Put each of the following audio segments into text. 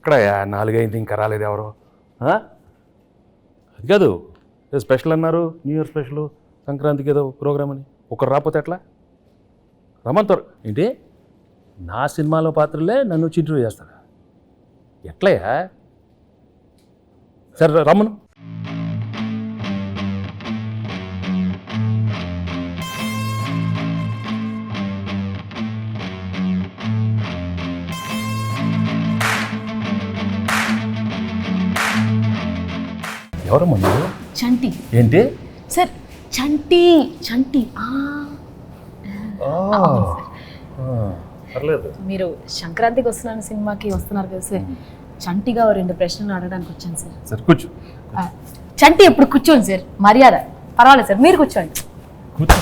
ఎక్కడ 4 ఇంకా రాలేదు ఎవరు? అది కాదు, ఏదో స్పెషల్ అన్నారు, న్యూ ఇయర్ స్పెషల్, సంక్రాంతికి ఏదో ప్రోగ్రామ్ అని. ఒకరు రాకపోతే ఎట్లా? రమ్మంటారు ఏంటి? నా సినిమాలో పాత్రలే నన్ను ఇంటర్వ్యూ చేస్తారా? ఎట్లయ్యా? సరే రమ్మను. ఎవరమ్మా మీరు? చంటి. ఏంటి సార్? చంటి. చంటి. పర్లేదు. మీరు సంక్రాంతికి వస్తున్నాను సినిమాకి వస్తున్నారు కదా సార్, చంటిగా 2 ప్రశ్నలు అడగడానికి వచ్చాను సార్. సరే కూర్చో. చంటి ఎప్పుడు కూర్చోండి సార్, మర్యాద. పర్వాలేదు సార్, మీరు కూర్చోండి. కూర్చో.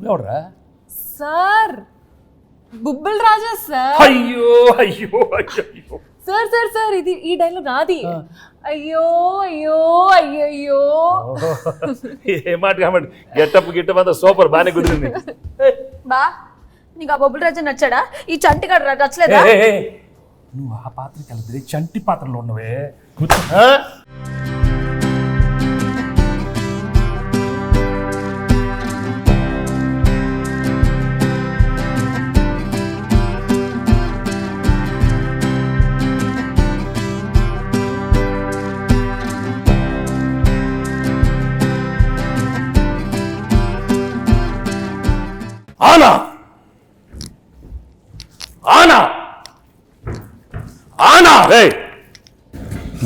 ఎవడరా? సార్ బుబ్బుల్ రాజా సార్. అయ్యో అయ్యో అయ్యో సార్ సార్ సార్ ఇది ఈ డైలాగ్ నాది. అయ్యో అయ్యో అయ్యో. ఏ మాట కాబట్టి గెట్టప్ అంతా సూపర్, బాగానే కుదిరింది. బా నీకు ఆ బొబ్బుల్ రాజా నచ్చాడా? ఈ చంటి గడ నచ్చలేదా? నువ్వు ఆ పాత్రకి వెళ్తే చంటి పాత్రలో ఉన్నవే. ఆనా ఆనా ఆనా.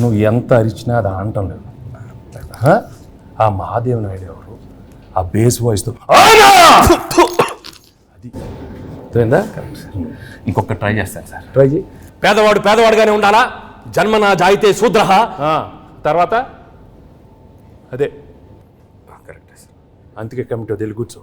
నువ్వు ఎంత అరిచినా అది ఆనటం లేదు. ఆ మహాదేవ్ నాయుడు ఎవరు? ఆ బేస్ వాయిస్తో ఆనా అది తెలిందా? ఇంకొక ట్రై చేస్తాను సార్. ట్రై చేయి. పేదవాడు పేదవాడుగానే ఉండాలా, జన్మన జాయితే శూద్ర. తర్వాత అదే కరెక్టే సార్. అందుకే కమిటీ వదిలి కూర్చో.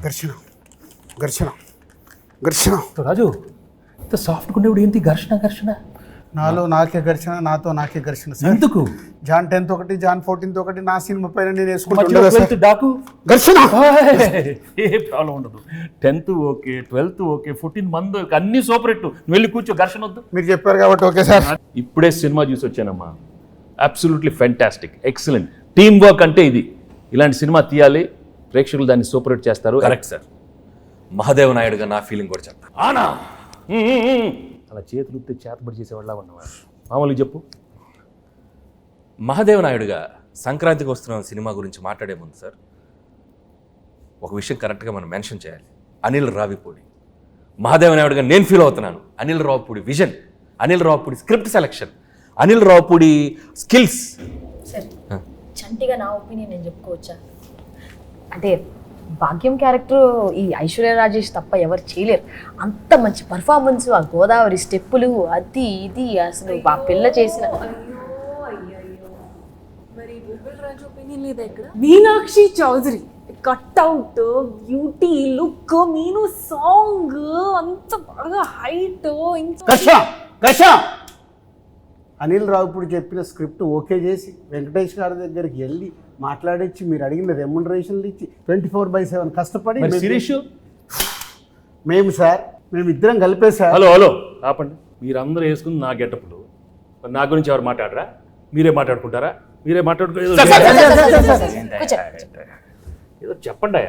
ఘర్షణ ఘర్షణ ఘర్షణ. రాజు ఇంత సాఫ్ట్గా ఉండేవాడు ఏంటి ఘర్షణ ఘర్షణ? నాలో నాకే ఘర్షణ, నాతో నాకే ఘర్షణ. ఎందుకు? జాన్ 10th ఒకటి, జాన్ 14th ఒకటి, నా సినిమా పైన నేను మధ్యలో 12th డాకు ఘర్షణ. ఏ ప్రాబ్లం ఉండదు. 10th ఓకే, 12th ఓకే, 14 మంది అన్ని సూపర్ హిట్. నువ్వు వెళ్ళి కూర్చో, ఘర్షణ వద్దు. మీరు చెప్పారు కాబట్టి ఓకే సార్. ఇప్పుడే సినిమా చూసి వచ్చానమ్మా. Absolutely fantastic, excellent. Team work అంటే ఇది. ఇలాంటి సినిమా తీయాలి, ప్రేక్షకులు దాన్ని సూపర్ హిట్ చేస్తారు. Correct sir. మహాదేవ్ నాయుడుగా నా ఫీలింగ్ కూడా చెప్తాను. ఆనా అలా చేతులు ఉత్తే చేతబడి చేసేవాళ్ళ ఉన్నవా? మామూలుగా చెప్పు. మహాదేవ్ నాయుడుగా సంక్రాంతికి వస్తున్న సినిమా గురించి మాట్లాడే ముందు సార్, ఒక విషయం కరెక్ట్గా మనం మెన్షన్ చేయాలి. అనిల్ రావిపూడి. మహాదేవ్ నాయుడుగా నేను ఫీల్ అవుతున్నాను. Anil Ravipudi vision, Anil Ravipudi script selection, Anil Ravipudi skills. Sir చంటిగా నా ఒపీనియన్ నేను చెప్పుకోవచ్చా? అంటే భాగ్యం క్యారెక్టర్ ఈ ఐశ్వర్య రాజేష్ తప్ప ఎవరు చేయలేరు. అంత మంచి పర్ఫార్మెన్స్, ఆ గోదావరి స్టెప్పులు, అది ఇది అసలు ఆ పిల్ల చేసిన. Meenakshi Chaudhary cutout, beauty, look, మీను సాంగ్ అంత బాగా హైట్. అనిల్ రావిపూడి చెప్పిన స్క్రిప్ట్ ఓకే చేసి వెంకటేష్ గారి దగ్గరికి వెళ్ళి మాట్లాడించి మీరు అడిగిన రెమ్యునరేషన్లు ఇచ్చి 24/7 కష్టపడి మేము సార్, మేము ఇద్దరం కలిపే సార్. హలో ఆపండి. మీరందరూ వేసుకుని నా గెటప్లు, నా గురించి ఎవరు మాట్లాడరా? మీరే మాట్లాడుకుంటారా? మీరే ఏదో చెప్పండి.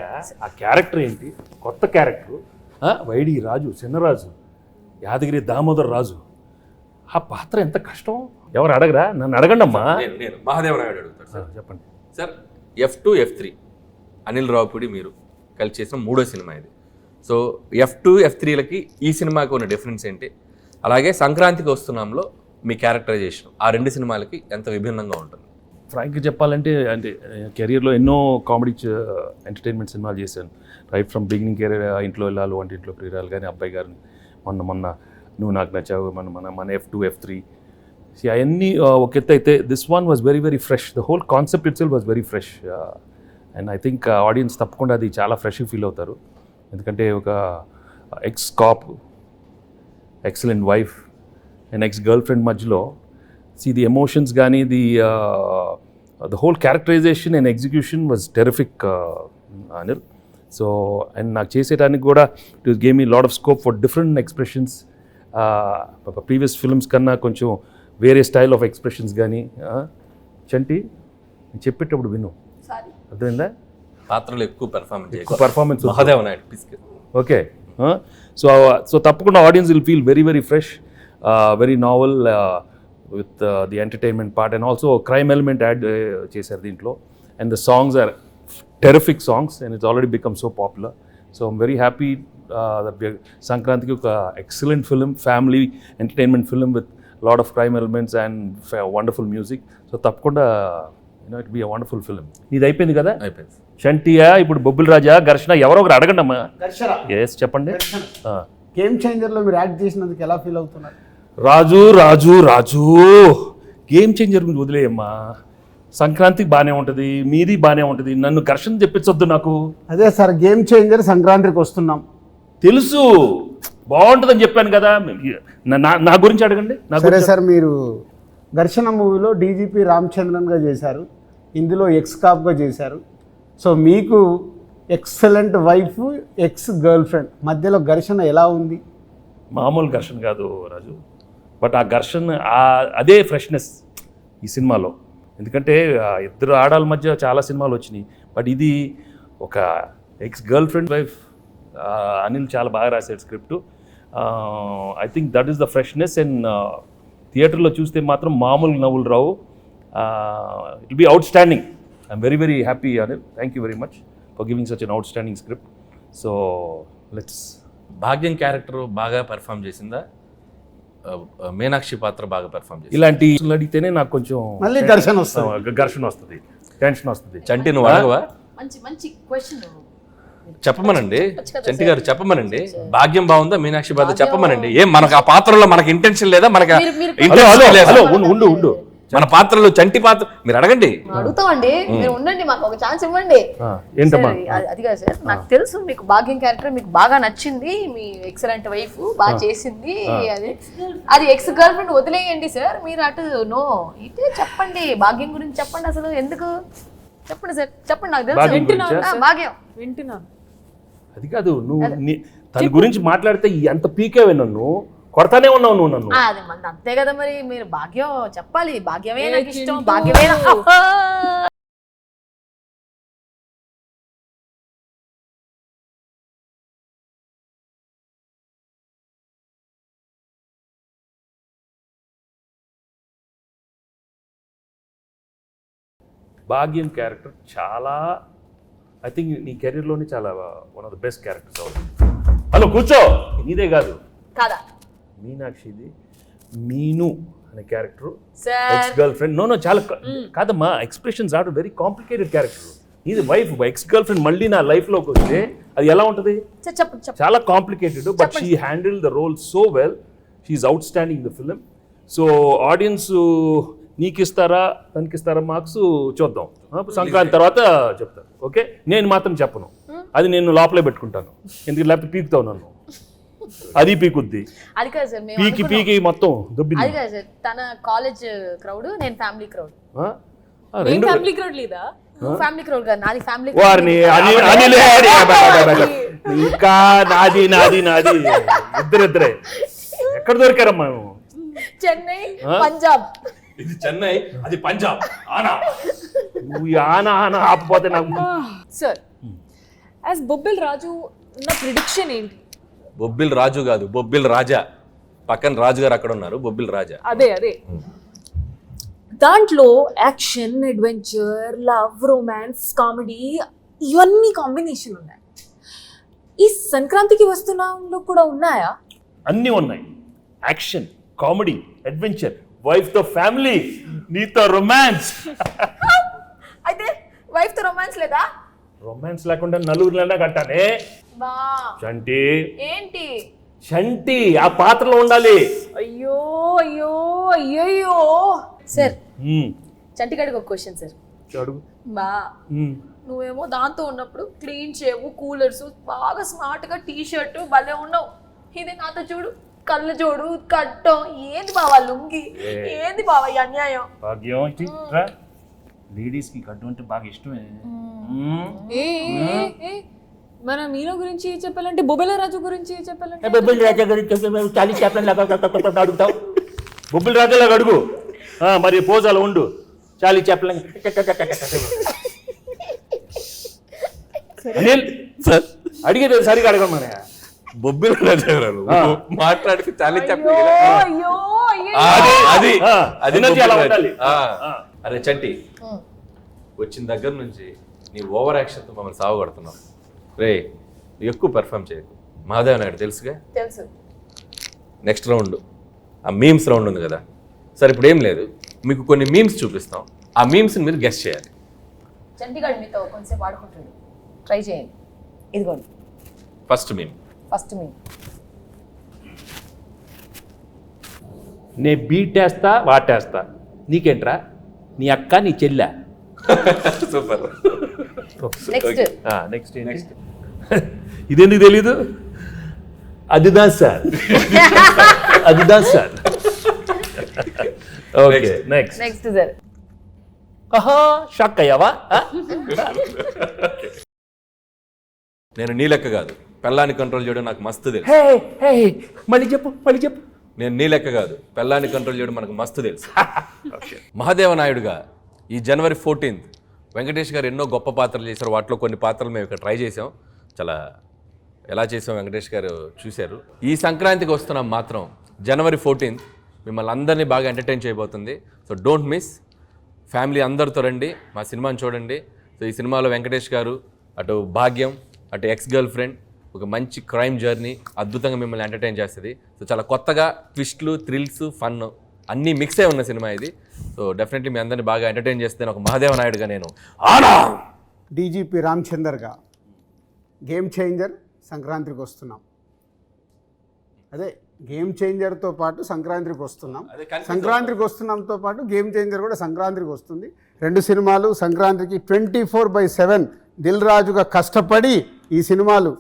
ఆ క్యారెక్టర్ ఏంటి? కొత్త క్యారెక్టర్. వైడి రాజు, చిన్నరాజు, యాదగిరి దామోదర్ రాజు. ఆ పాత్ర ఎంత కష్టం. ఎవరు అడగరా? నన్ను అడగండి అమ్మా. నేను మహాదేవ్ నాయుడు అడుగుతాను సార్. చెప్పండి sir. F2, F3 Anil Ravipudi మీరు కలిసి చేసిన 3వ సినిమా ఇది. సో F2, F3లకి ఈ సినిమాకి ఉన్న డిఫరెన్స్ ఏంటి? అలాగే సంక్రాంతికి వస్తున్నాంలో మీ క్యారెక్టరైజేషన్ ఆ 2 సినిమాలకి ఎంత విభిన్నంగా ఉంటుంది? ఫ్రాంక్గా చెప్పాలంటే అంటే కెరియర్లో ఎన్నో కామెడీ ఎంటర్టైన్మెంట్ సినిమాలు చేశాను. రైట్ ఫ్రమ్ బిగినింగ్ కెరీర్, ఇంట్లో వెళ్ళాలి, వంటింట్లో ప్రియురాలు కానీ, అబ్బాయి గారిని, మొన్న నువ్వు నాకు నచ్చావు, మన F2 F3 అవన్నీ ఒక ఎత్తు అయితే this one was very very fresh. The whole concept itself was very fresh and I think audience తప్పకుండా అది చాలా ఫ్రెష్గా ఫీల్ అవుతారు. ఎందుకంటే ఒక ex cop, excellent wife and ex girlfriend మధ్యలో ది ఎమోషన్స్ కానీ the whole characterization and execution was terrific Anil. So and నాకు చేసేటానికి కూడా it gave me lot of scope for different expressions. Previous films కన్నా కొంచెం వేరే స్టైల్ ఆఫ్ ఎక్స్ప్రెషన్స్ కానీ. చంటి నేను చెప్పేటప్పుడు విను, అర్థమైందా? పాత్రలు ఎక్కువ పర్ఫార్మెన్స్ మహాదేవ్ నాయుడు పిసికి. ఓకే. సో తప్పకుండా audience will feel very very fresh, very novel with the entertainment part and also crime element add చేశారు దీంట్లో. And the songs are terrific songs and it's already become so popular. So I'm very happy సంక్రాంతికి ఒక excellent film, family entertainment film with lot of crime elements and wonderful music. So తప్పకుండా it be a wonderful film. ఇది అయిపోయింది కదా? అయిపోయింది. చంటియా, ఇప్పుడు బొబ్బిల్ రాజా, ఘర్షణ, ఎవరో ఒకరు అడగండి అమ్మా. ఎస్ చెప్పండి. గేమ్ చేంజర్లో మీరు యాక్ట్ చేసినందుకు ఎలా ఫీల్ అవుతున్నారు? రాజు గేమ్ చేంజర్ గురించి వదిలేయమ్మా. సంక్రాంతికి బాగానే ఉంటుంది, మీది బాగానే ఉంటుంది, నన్ను ఘర్షణ చెప్పించొద్దు నాకు. అదే సార్, గేమ్ చేంజర్ సంక్రాంతికి వస్తున్నాం, తెలుసు, బాగుంటుందని చెప్పాను కదా. నా గురించి అడగండి. సరే సార్, మీరు ఘర్షణ మూవీలో డీజీపీ రామచంద్రన్గా చేశారు, ఇందులో ఎక్స్ కాప్గా చేశారు. సో మీకు excellent wife, ex girlfriend మధ్యలో ఘర్షణ ఎలా ఉంది? మామూలు ఘర్షణ కాదు రాజు, బట్ ఆ ఘర్షణ అదే ఫ్రెష్నెస్ ఈ సినిమాలో. ఎందుకంటే ఇద్దరు ఆడాల మధ్య చాలా సినిమాలు వచ్చినాయి, బట్ ఇది ఒక ex girlfriend wife. Anil చాలా బాగా రాశాడు script. I think that is the freshness. అండ్ థియేటర్లో చూస్తే మాత్రం మామూలు నవ్వులు రావు. It be outstanding. I'm very very happy Anil. Thank you very much for giving such an outstanding script. So let's. Bhagyam character బాగా పెర్ఫామ్ చేసిందా, మీనాక్షి పాత్ర బాగా పెర్ఫామ్ చేసింది? ఇలాంటి అడిగితేనే నాకు కొంచెం మళ్ళీ ఘర్షణ వస్తుంది, టెన్షన్ వస్తుంది. చంటి నువ్వు అడగవా? మంచి క్వశ్చన్ చెప్పమనండి చంటి గారు, చెప్పమనండి. భాగ్యం బాగుందా, మీనాక్షి పాత్ర చెప్పమనండి. ఏం మనకు ఆ పాత్రలో మనకి ఇంటెన్షన్ లేదా? మనకు ఉండు మన పాత్రలో చంటి పాత్ర మీరు అడగండి. అడుగుతామండి, మీరు ఉండండి, మాకు ఒక ఛాన్స్ ఇవ్వండి. ఏంటమ్మా? అది కాదు సార్, నాకు తెలుసు మీకు భాగ్యం క్యారెక్టర్ మీకు బాగా నచ్చింది, మీ ఎక్సలెంట్ వైఫ్ బాగా చేసింది, అది ఎక్స్ గర్ల్ ఫ్రెండ్ వదిలేయండి సార్. మీరు అటు నో ఇటే చెప్పండి, భాగ్యం గురించి చెప్పండి. అసలు ఎందుకు చెప్పండి సార్, చెప్పండి. నాకు తెలుసు భాగ్యం వింటున్నాను. అది కాదు, నువ్వు తన గురించి మాట్లాడితే ఎంత పీకేవే, నన్ను కొడతానే ఉన్నావు నువ్వు నన్ను. అది మంది అంతే కదా మరి. మీరు భాగ్యం చెప్పాలి, భాగ్యమే నాకు ఇష్టం, భాగ్యమే భాగ్యం క్యారెక్టర్ చాలా, ఐ థింక్ నీ కెరీర్లోనే చాలా one of the best characters అవుతుంది. హలో కూర్చో, నీదే కాదు కాదా మీనాక్షిది. మీను అనే character ex girlfriend. No చాలా కాదమ్మా, expressions are very complicated character. ఇది వైఫ్, ఎక్స్ గర్ల్ ఫ్రెండ్ మళ్ళీ నా లైఫ్లోకి వస్తే అది ఎలా ఉంటుంది? చాలా complicated, but she handle the role so well. She's outstanding the film. So audience నీకు ఇస్తారా తనకి ఇస్తారా మార్క్స్ చూద్దాం, సంక్రాంతి తర్వాత చెప్తాను. ఓకే, నేను మాత్రం చెప్పను, అది నేను లోపలే పెట్టుకుంటాను. ఎందుకు లేకపోతే పీకుతావు నన్ను, అది పీకుద్ది. అది కాదు సార్, పీకి మొత్తం దొబ్బింది. అది కాదు సార్, తన కాలేజ్ క్రౌడ్, నేను ఫ్యామిలీ క్రౌడ్. ఫ్యామిలీ క్రౌడ్ లేదా? ఫ్యామిలీ క్రౌడ్ కాదు, నాది ఫ్యామిలీ. వారిని ఇంకా నాది ఇద్దరే ఎక్కడ దొరికారమ్మా? చెన్నై, పంజాబ్. ఇది చెన్నై, అది పంజాబ్. నువ్వు ఆనా ఆపపోతే నాకు. సార్ యాజ్ బొబ్బిల్ రాజు నా ప్రిడిక్షన్ ఏంటి? బొబ్బిల్ రాజు కాదు, బొబ్బిల్ రాజా. పక్కన రాజు గారు అక్కడ ఉన్నారు, బొబ్బిల్ రాజా. అదే దాంట్లో action, adventure, love, romance, comedy ఇవన్నీ కాంబినేషన్ ఉన్నాయి. ఈ సంక్రాంతికి వస్తున్నాంలో కూడా ఉన్నాయా? అన్నీ ఉన్నాయి. యాక్షన్, కామెడీ, అడ్వెంచర్, వైఫ్ తో ఫ్యామిలీ, నీతో రొమాన్స్. అయితే వైఫ్ తో రొమాన్స్ లేదా? రొమాన్స్ లేకుండా నలుగురిలోనే కట్టానే. బా చంటి, ఏంటి? చంటి ఆ పాత్రలో ఉండాలి. అయ్యో అయ్యో అయ్యయ్యో. సార్ ఉమ్, చంటిగాడికి ఒక క్వశ్చన్ సార్. అడుగు. బా ఉమ్. నువ్వేమో దాంతో ఉన్నప్పుడు క్లీన్ షేవ్, కూలర్స్, బాగా స్మార్ట్ గా టీ షర్ట్ భలే ఉన్నావు. ఇది నాతో చూడు, కళ్ళు చూడు, కట్టం. ఏంది బావా లుంగి? ఏంది బావా ఈ అన్యాయం? భాగ్యం ఇటు రా. లేడీస్ కి కట్టు అంటే బాగా ఇష్టమే. ఏ మన మీలో గురించి చెప్పాలంటే బొబ్బెల రాజు గురించి చెప్పాలంటే బొబ్బిల్ రాజా గురించి చాలీ చెప్పండి అడుగుతావు. బొబ్బిల్ రాజాలాగా అడుగు. మరి పోజాలు ఉండు. చాలీ చెప్పలేం. అనిల్ సార్ అడిగేది సరిగా అడగమని. బొబ్బిల రాజారావు మాట్లాడితే చాలా చెప్పి అయ్యో అయ్యో. అది ఆ, అది energy అలా బొబ్బిల ఉండాలి. రాజు. అరే చంటి, వచ్చిన దగ్గర నుంచి నీ ఓవర్ యాక్షన్తో మమ్మల్ని సావగొడుతున్నావు. రే నువ్వు ఎక్కువ పెర్ఫామ్ చేయకు. మహాదేవ్ నాయుడు తెలుసుగా. తెలుసు. నెక్స్ట్ రౌండ్ ఆ మీమ్స్ రౌండ్ ఉంది కదా. సరే ఇప్పుడు ఏం లేదు, మీకు కొన్ని మీమ్స్ చూపిస్తాం. ఆ మీమ్స్ని మీరు గెస్ట్ చేయాలి. చంటిగాడు మీతో కొంచెంసేపు ఆడుకుంటాడు, ట్రై చేయండి. ఇదిగోండి ఫస్ట్ మీమ్. ఫస్ట్ మీ. నే బీటేస్తా వాటేస్తా, నీకేంట్రా? నీ అక్క నీ చెల్లె. సూపర్. నెక్స్ట్ నెక్స్ట్ నెక్స్ట్ ఇదెందుకు తెలీదు? అదిదా సార్, అదిదా sir. Okay next. Next sir. ఆహా షాక్ అయ్యావా? నేను నీ లెక్క కాదు, పెళ్ళాన్ని కంట్రోల్ చేయడం నాకు మస్తు తెలుసు. హే హే మళ్ళీ చెప్పు, మళ్ళీ చెప్పు. నేను నీ లెక్క కాదు, పెళ్ళాన్ని కంట్రోల్ చేయడం మనకు మస్తు తెలుసు. మహాదేవ నాయుడుగా ఈ జనవరి 14th వెంకటేష్ గారు ఎన్నో గొప్ప పాత్రలు చేశారు. వాటిలో కొన్ని పాత్రలు మేము ఇక్కడ ట్రై చేసాం. చాలా ఎలా చేసాం వెంకటేష్ గారు చూశారు. ఈ సంక్రాంతికి వస్తున్నాం మాత్రం జనవరి 14th మిమ్మల్ని అందరినీ బాగా ఎంటర్టైన్ చేయబోతుంది. So don't miss. ఫ్యామిలీ అందరితో రండి, మా సినిమాని చూడండి. సో ఈ సినిమాలో వెంకటేష్ గారు, అటు భాగ్యం, అటు ఎక్స్ గర్ల్ ఫ్రెండ్, ఒక మంచి క్రైమ్ జర్నీ అద్భుతంగా మిమ్మల్ని ఎంటర్టైన్ చేస్తుంది. సో చాలా కొత్తగా ట్విస్ట్లు, థ్రిల్స్, ఫన్ అన్నీ మిక్స్ అయి ఉన్న సినిమా ఇది. సో డెఫినెట్లీ మీ అందరినీ బాగా ఎంటర్టైన్ చేస్తే ఒక మహాదేవ నాయుడుగా నేను ఆనా. డీజీపీ రామచందర్గా గేమ్ చేంజర్ సంక్రాంతికి వస్తున్నాం. అదే గేమ్ చేంజర్తో పాటు సంక్రాంతికి వస్తున్నాం. సంక్రాంతికి వస్తున్నాంతో పాటు గేమ్ చేంజర్ కూడా సంక్రాంతికి వస్తుంది. రెండు సినిమాలు సంక్రాంతికి 24/7 దిల్ రాజుగా కష్టపడి ఈ సినిమాలు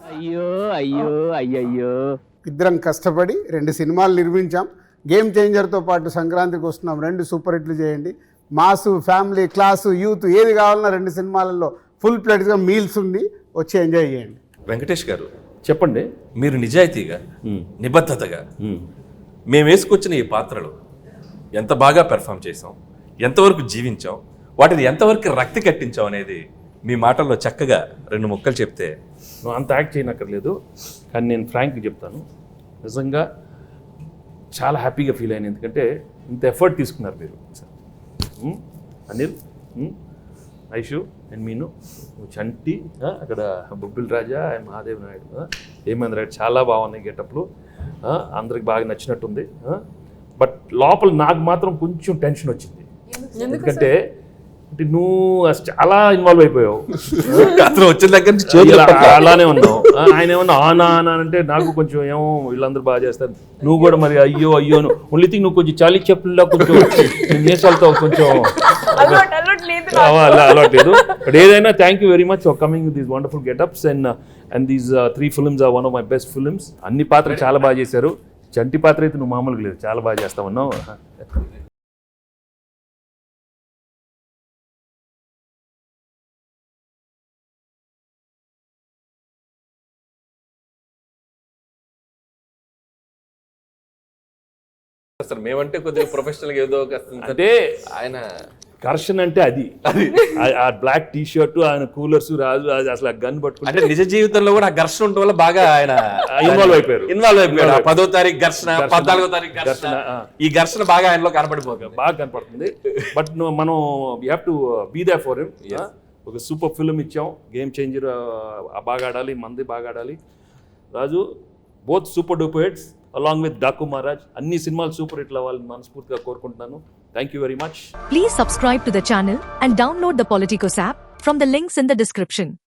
ఇద్దరం కష్టపడి రెండు సినిమాలు నిర్మించాం. గేమ్ చేంజర్తో పాటు సంక్రాంతికి వస్తున్నాం. రెండు సూపర్ హిట్లు చేయండి. మాసు, ఫ్యామిలీ, క్లాసు, యూత్ ఏది కావాలన్నా రెండు సినిమాలలో ఫుల్ ప్లేట్గా మీల్స్ ఉంది, వచ్చి ఎంజాయ్ చేయండి. వెంకటేష్ గారు చెప్పండి. మీరు నిజాయితీగా, నిబద్ధతగా మేము వేసుకొచ్చిన ఈ పాత్రలు ఎంత బాగా పెర్ఫామ్ చేసాం, ఎంతవరకు జీవించాం, వాటిని ఎంతవరకు రక్తి కట్టించాం అనేది మీ మాటల్లో చక్కగా రెండు ముక్కలు చెప్తే. నువ్వు అంత యాక్ట్ చేయనక్కర్లేదు, కానీ నేను ఫ్రాంక్గా చెప్తాను. నిజంగా చాలా హ్యాపీగా ఫీల్ అయ్యాను. ఎందుకంటే ఇంత ఎఫర్ట్ తీసుకున్నారు మీరు. అనిల్, ఐషు అండ్ మీను, చంటి, అక్కడ బొబ్బిల్ రాజా అండ్ మహాదేవ్ నాయుడు, హేమేంద్ర రాయుడు చాలా బాగున్నాయి గెటప్లు. అందరికి బాగా నచ్చినట్టుంది. బట్ లోపల నాకు మాత్రం కొంచెం టెన్షన్ వచ్చింది. ఎందుకంటే నువ్వు చాలా ఇన్వాల్వ్ అయిపోయావు. వచ్చిన దగ్గర నుంచి అలానే ఉన్నావు. ఆయన ఏమన్నా ఆనా ఆనా అంటే నాకు కొంచెం ఏమో వీళ్ళందరూ బాగా చేస్తారు, నువ్వు కూడా మరి అయ్యో అయ్యో ఓన్లీ థింగ్ నువ్వు కొంచెం చాలీ చెప్పుల్లో కొంచెం మీసాలతో కొంచెం అలవాట్లేదు. బట్ ఏదైనా thank you very much for coming with these wonderful getups and these 3 films are one of my best films. అన్ని పాత్రలు చాలా బాగా చేశారు. చంటి పాత్ర అయితే నువ్వు మామూలుగా లేదు, చాలా బాగా చేస్తా ఉన్నావు. అసలు మేమంటే కొద్దిగా ప్రొఫెషనల్గా ఏదో అంటే ఆయన ఘర్షణ అంటే అది ఆ బ్లాక్ టీ షర్ట్, ఆయన కూలర్స్, రాజు అసలు గన్ పట్టుకుంటే అంటే నిజ జీవితంలో కూడా ఆ ఘర్షణ ఉండటం వల్ల బాగా ఆయన ఇన్వాల్వ్ అయిపోయారు. 10వ తారీఖు ఘర్షణ, 14వ తారీఖు ఘర్షణ, ఈ ఘర్షణ బాగా ఆయనలో కనపడిపోతుంది, బాగా కనపడుతుంది. బట్ మనం we have to be there for him. ఒక సూపర్ ఫిల్మ్ ఇచ్చాం, గేమ్ చేంజర్ బాగా ఆడాలి, మంది బాగా ఆడాలి. Raju both super duper hits. Along with Daaku Maharaaj. అన్ని సినిమాలు సూపర్ హిట్లు అవ్వాలని మనస్ఫూర్తిగా కోరుకుంటున్నాను. Thank you very much. Please subscribe to the channel and download the Politicos app from the links in the description.